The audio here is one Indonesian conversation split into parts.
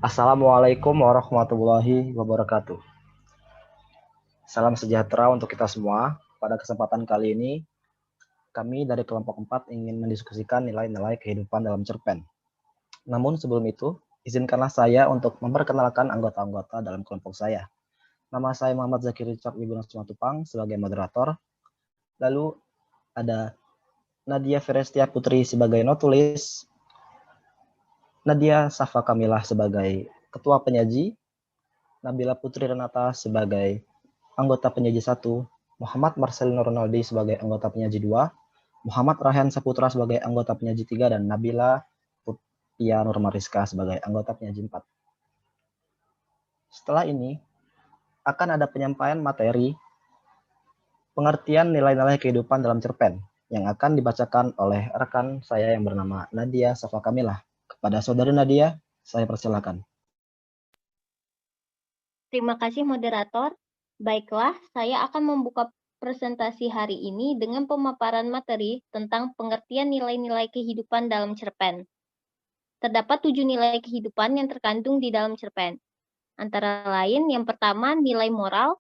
Assalamualaikum warahmatullahi wabarakatuh. Salam sejahtera untuk kita semua. Pada kesempatan kali ini, kami dari kelompok 4 ingin mendiskusikan nilai-nilai kehidupan dalam cerpen. Namun sebelum itu, izinkanlah saya untuk memperkenalkan anggota-anggota dalam kelompok saya. Nama saya Muhammad Zakir Richard Wibowo Simatupang sebagai moderator. Lalu ada Nadia Verestia Putri sebagai notulis, Nadia Safa Kamilah sebagai ketua penyaji, Nabila Putri Renata sebagai anggota penyaji 1, Muhammad Marcelino Ronaldi sebagai anggota penyaji 2, Muhammad Rahan Saputra sebagai anggota penyaji 3, dan Nabila Putria Nurmariska sebagai anggota penyaji 4. Setelah ini, akan ada penyampaian materi pengertian nilai-nilai kehidupan dalam cerpen yang akan dibacakan oleh rekan saya yang bernama Nadia Safa Kamilah. Kepada saudari Nadia, saya persilakan. Terima kasih moderator. Baiklah, saya akan membuka presentasi hari ini dengan pemaparan materi tentang pengertian nilai-nilai kehidupan dalam cerpen. Terdapat 7 nilai kehidupan yang terkandung di dalam cerpen. Antara lain, yang pertama nilai moral,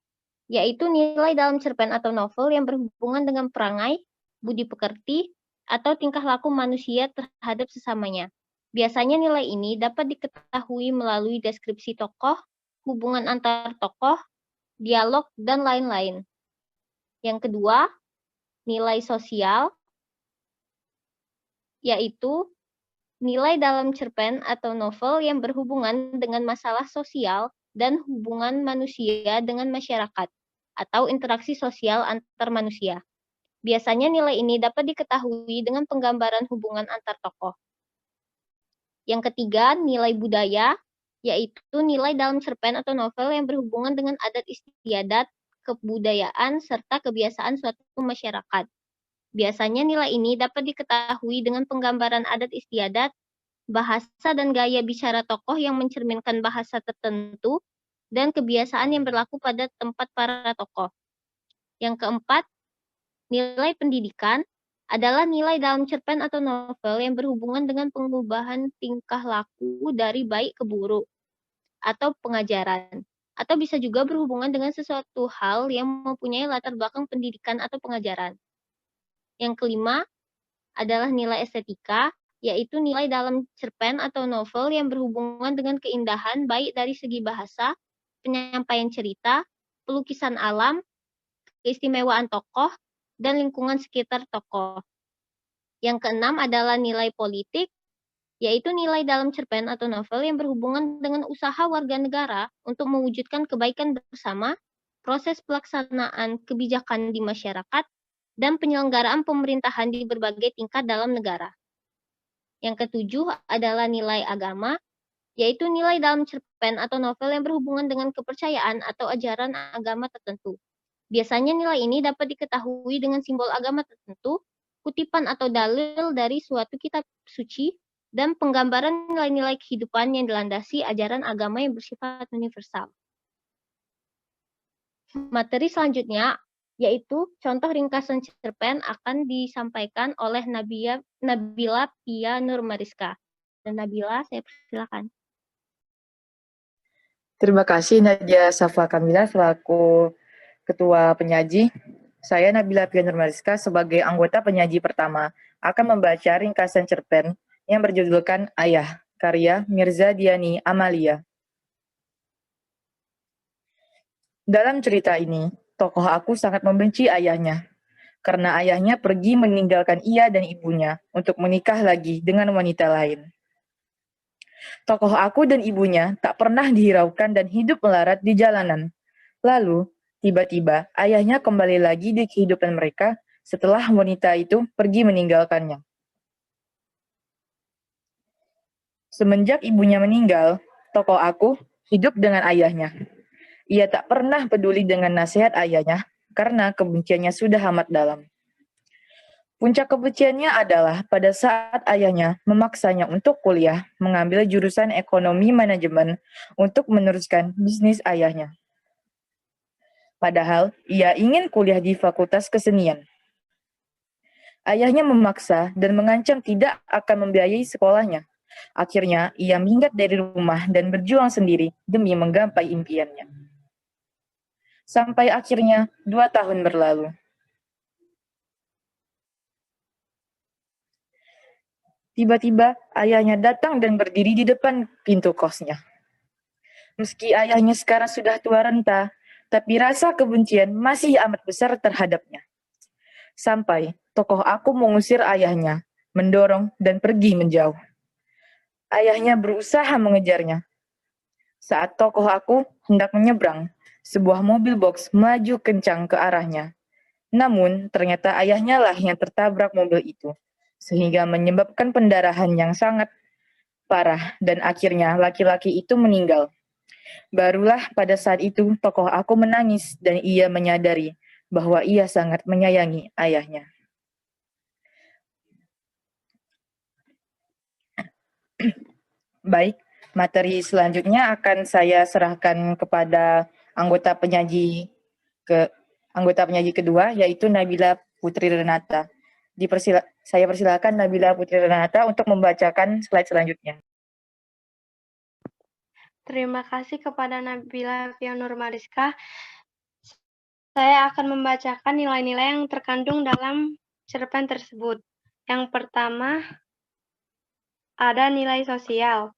yaitu nilai dalam cerpen atau novel yang berhubungan dengan perangai, budi pekerti, atau tingkah laku manusia terhadap sesamanya. Biasanya nilai ini dapat diketahui melalui deskripsi tokoh, hubungan antar tokoh, dialog, dan lain-lain. Yang kedua, nilai sosial, yaitu nilai dalam cerpen atau novel yang berhubungan dengan masalah sosial dan hubungan manusia dengan masyarakat, atau interaksi sosial antar manusia. Biasanya nilai ini dapat diketahui dengan penggambaran hubungan antar tokoh. Yang ketiga, nilai budaya, yaitu nilai dalam cerpen atau novel yang berhubungan dengan adat istiadat, kebudayaan, serta kebiasaan suatu masyarakat. Biasanya nilai ini dapat diketahui dengan penggambaran adat istiadat, bahasa dan gaya bicara tokoh yang mencerminkan bahasa tertentu, dan kebiasaan yang berlaku pada tempat para tokoh. Yang keempat, nilai pendidikan adalah nilai dalam cerpen atau novel yang berhubungan dengan pengubahan tingkah laku dari baik ke buruk, atau pengajaran, atau bisa juga berhubungan dengan sesuatu hal yang mempunyai latar belakang pendidikan atau pengajaran. Yang kelima adalah nilai estetika, yaitu nilai dalam cerpen atau novel yang berhubungan dengan keindahan baik dari segi bahasa, penyampaian cerita, pelukisan alam, keistimewaan tokoh, dan lingkungan sekitar tokoh. Yang keenam adalah nilai politik, yaitu nilai dalam cerpen atau novel yang berhubungan dengan usaha warga negara untuk mewujudkan kebaikan bersama, proses pelaksanaan kebijakan di masyarakat, dan penyelenggaraan pemerintahan di berbagai tingkat dalam negara. Yang ketujuh adalah nilai agama, yaitu nilai dalam cerpen atau novel yang berhubungan dengan kepercayaan atau ajaran agama tertentu. Biasanya nilai ini dapat diketahui dengan simbol agama tertentu, kutipan atau dalil dari suatu kitab suci, dan penggambaran nilai-nilai kehidupan yang dilandasi ajaran agama yang bersifat universal. Materi selanjutnya yaitu contoh ringkasan cerpen akan disampaikan oleh Nabila Pia Nurmariska. Dan Nabila, saya persilakan. Terima kasih Nadia Safa Kamila selaku Ketua Penyaji. Saya Nabila Pia Nurmariska sebagai anggota penyaji pertama akan membaca ringkasan cerpen yang berjudulkan Ayah, karya Mirza Diani Amalia. Dalam cerita ini, tokoh aku sangat membenci ayahnya, karena ayahnya pergi meninggalkan ia dan ibunya untuk menikah lagi dengan wanita lain. Tokoh aku dan ibunya tak pernah dihiraukan dan hidup melarat di jalanan. Lalu, tiba-tiba ayahnya kembali lagi di kehidupan mereka setelah wanita itu pergi meninggalkannya. Semenjak ibunya meninggal, tokoh aku hidup dengan ayahnya. Ia tak pernah peduli dengan nasihat ayahnya karena kebenciannya sudah amat dalam. Puncak kebenciannya adalah pada saat ayahnya memaksanya untuk kuliah mengambil jurusan ekonomi manajemen untuk meneruskan bisnis ayahnya. Padahal ia ingin kuliah di Fakultas Kesenian. Ayahnya memaksa dan mengancam tidak akan membiayai sekolahnya Akhirnya, ia minggat dari rumah dan berjuang sendiri demi menggapai impiannya. Sampai akhirnya 2 tahun berlalu. Tiba-tiba, ayahnya datang dan berdiri di depan pintu kosnya. Meski ayahnya sekarang sudah tua renta, tapi rasa kebencian masih amat besar terhadapnya. Sampai tokoh aku mengusir ayahnya, mendorong dan pergi menjauh. Ayahnya berusaha mengejarnya. Saat tokoh aku hendak menyeberang, sebuah mobil box melaju kencang ke arahnya. Namun, ternyata ayahnya lah yang tertabrak mobil itu, sehingga menyebabkan pendarahan yang sangat parah dan akhirnya laki-laki itu meninggal. Barulah pada saat itu tokoh aku menangis dan ia menyadari bahwa ia sangat menyayangi ayahnya. Baik, materi selanjutnya akan saya serahkan kepada anggota penyaji kedua, yaitu Nabila Putri Renata. Saya persilakan Nabila Putri Renata untuk membacakan slide selanjutnya. Terima kasih kepada Nabila Pianur Mariska. Saya akan membacakan nilai-nilai yang terkandung dalam cerpen tersebut. Yang pertama, ada nilai sosial.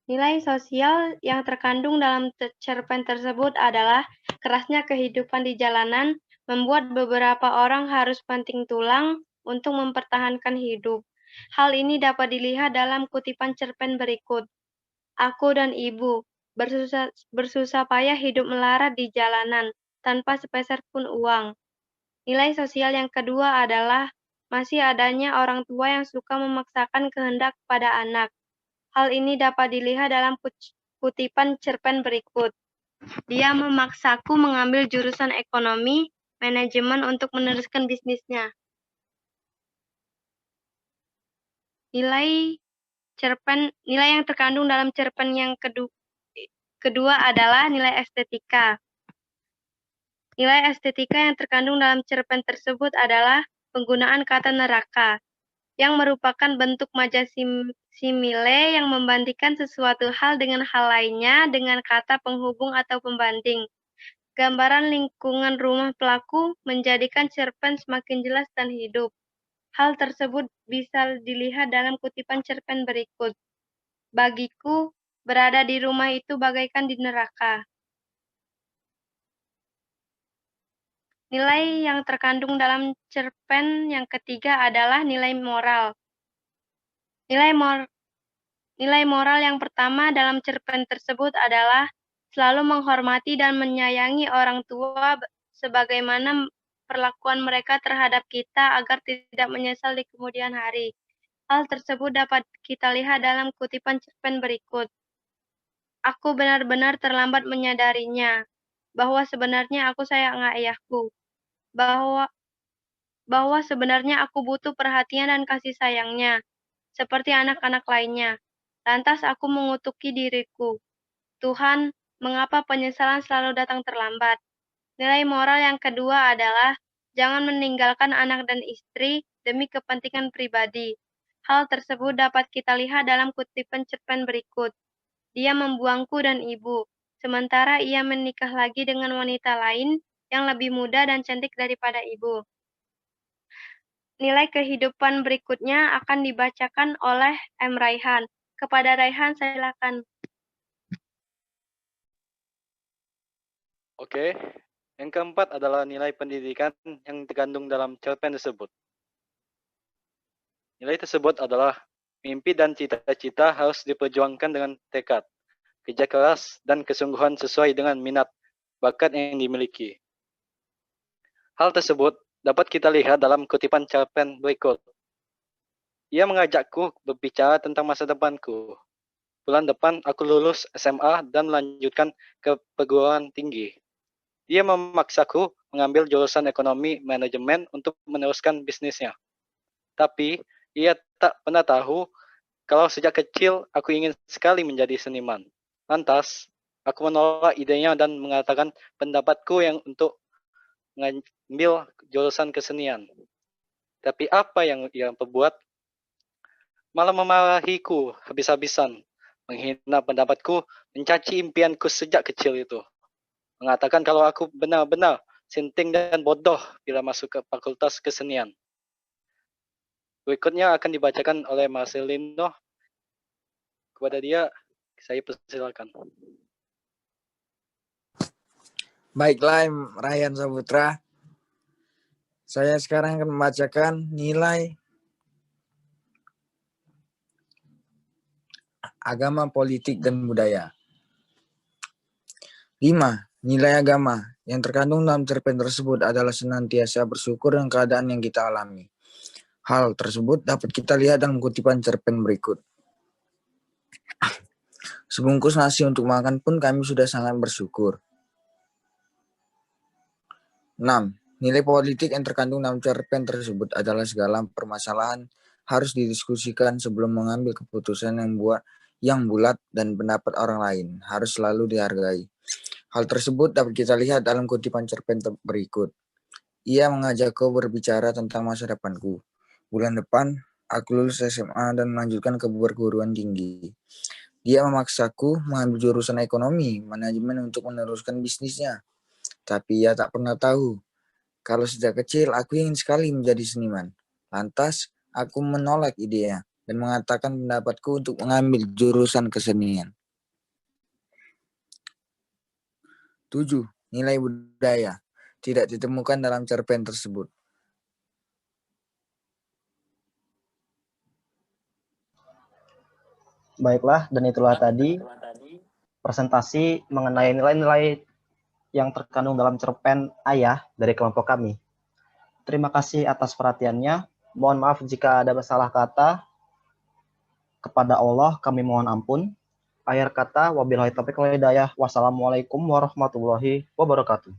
Nilai sosial yang terkandung dalam cerpen tersebut adalah kerasnya kehidupan di jalanan membuat beberapa orang harus banting tulang untuk mempertahankan hidup. Hal ini dapat dilihat dalam kutipan cerpen berikut. Aku dan ibu bersusah payah hidup melarat di jalanan tanpa sepeser pun uang. Nilai sosial yang kedua adalah masih adanya orang tua yang suka memaksakan kehendak pada anak. Hal ini dapat dilihat dalam kutipan cerpen berikut. Dia memaksaku mengambil jurusan ekonomi, manajemen untuk meneruskan bisnisnya. Nilai yang terkandung dalam cerpen yang kedua adalah nilai estetika. Nilai estetika yang terkandung dalam cerpen tersebut adalah penggunaan kata neraka, yang merupakan bentuk majas simile yang membandingkan sesuatu hal dengan hal lainnya dengan kata penghubung atau pembanding. Gambaran lingkungan rumah pelaku menjadikan cerpen semakin jelas dan hidup. Hal tersebut bisa dilihat dalam kutipan cerpen berikut. Bagiku, berada di rumah itu bagaikan di neraka. Nilai yang terkandung dalam cerpen yang ketiga adalah nilai moral. Nilai moral yang pertama dalam cerpen tersebut adalah selalu menghormati dan menyayangi orang tua sebagaimana perlakuan mereka terhadap kita agar tidak menyesal di kemudian hari. Hal tersebut dapat kita lihat dalam kutipan cerpen berikut. Aku benar-benar terlambat menyadarinya, bahwa sebenarnya aku sayang ayahku, bahwa sebenarnya aku butuh perhatian dan kasih sayangnya, seperti anak-anak lainnya. Lantas aku mengutuki diriku, Tuhan, mengapa penyesalan selalu datang terlambat? Nilai moral yang kedua adalah jangan meninggalkan anak dan istri demi kepentingan pribadi. Hal tersebut dapat kita lihat dalam kutipan cerpen berikut. Dia membuangku dan ibu, sementara ia menikah lagi dengan wanita lain yang lebih muda dan cantik daripada ibu. Nilai kehidupan berikutnya akan dibacakan oleh M. Raihan. Kepada Raihan, silakan. Oke, yang keempat adalah nilai pendidikan yang terkandung dalam cerpen tersebut. Nilai tersebut adalah mimpi dan cita-cita harus diperjuangkan dengan tekad, kerja keras, dan kesungguhan sesuai dengan minat, bakat yang dimiliki. Hal tersebut dapat kita lihat dalam kutipan cerpen berikut. Ia mengajakku berbicara tentang masa depanku. Bulan depan aku lulus SMA dan melanjutkan ke perguruan tinggi. Dia memaksaku mengambil jurusan ekonomi manajemen untuk meneruskan bisnisnya. Tapi ia tak pernah tahu kalau sejak kecil aku ingin sekali menjadi seniman. Lantas, aku menolak idenya dan mengatakan pendapatku yang untuk mengambil jurusan kesenian. Tapi apa yang ia perbuat? malah memarahiku habis-habisan, menghina pendapatku, mencaci impianku sejak kecil itu. Mengatakan kalau aku benar-benar sinting dan bodoh bila masuk ke Fakultas Kesenian. Berikutnya akan dibacakan oleh Marcelino. Kepada dia, saya persilakan. Baiklah, Ryan Saputra. Saya sekarang akan membacakan nilai agama, politik, dan budaya. 5. Nilai agama yang terkandung dalam cerpen tersebut adalah senantiasa bersyukur dengan keadaan yang kita alami. Hal tersebut dapat kita lihat dalam kutipan cerpen berikut. Sebungkus nasi untuk makan pun kami sudah sangat bersyukur. 6. Nilai politik yang terkandung dalam cerpen tersebut adalah segala permasalahan harus didiskusikan sebelum mengambil keputusan yang bulat dan pendapat orang lain harus selalu dihargai. Hal tersebut dapat kita lihat dalam kutipan cerpen berikut. Ia mengajakku berbicara tentang masa depanku. Bulan depan, aku lulus SMA dan melanjutkan ke perguruan tinggi. Dia memaksaku mengambil jurusan ekonomi, manajemen untuk meneruskan bisnisnya. Tapi ia tak pernah tahu kalau sejak kecil aku ingin sekali menjadi seniman. Lantas, aku menolak idenya dan mengatakan pendapatku untuk mengambil jurusan kesenian. 7. Nilai budaya tidak ditemukan dalam cerpen tersebut. Baiklah, dan itulah tadi presentasi mengenai nilai-nilai yang terkandung dalam cerpen Ayah dari kelompok kami. Terima kasih atas perhatiannya. Mohon maaf jika ada salah kata. Kepada Allah kami mohon ampun. Akhir kata, wabillahi taufiq wal hidayah. Wassalamualaikum warahmatullahi wabarakatuh.